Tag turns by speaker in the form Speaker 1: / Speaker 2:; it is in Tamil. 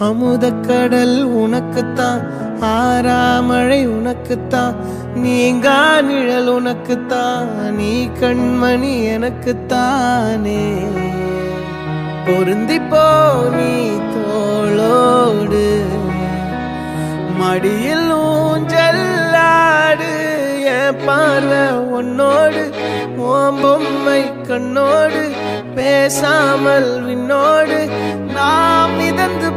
Speaker 1: அமுதக்கடல் உனக்குத்தான், ஆறாமழை உனக்குத்தான், நீங்கா நிழல் உனக்குத்தான், நீ கண்மணி எனக்குத்தானே. பொருந்திப்போ நீ தோளோடு, மடியில் ஊஞ்சல்லாடு, என் பார்வை உன்னோடு, ஓம் பொம்மை கண்ணோடு, பேசாமல் விண்ணோடு நாம் மிதந்து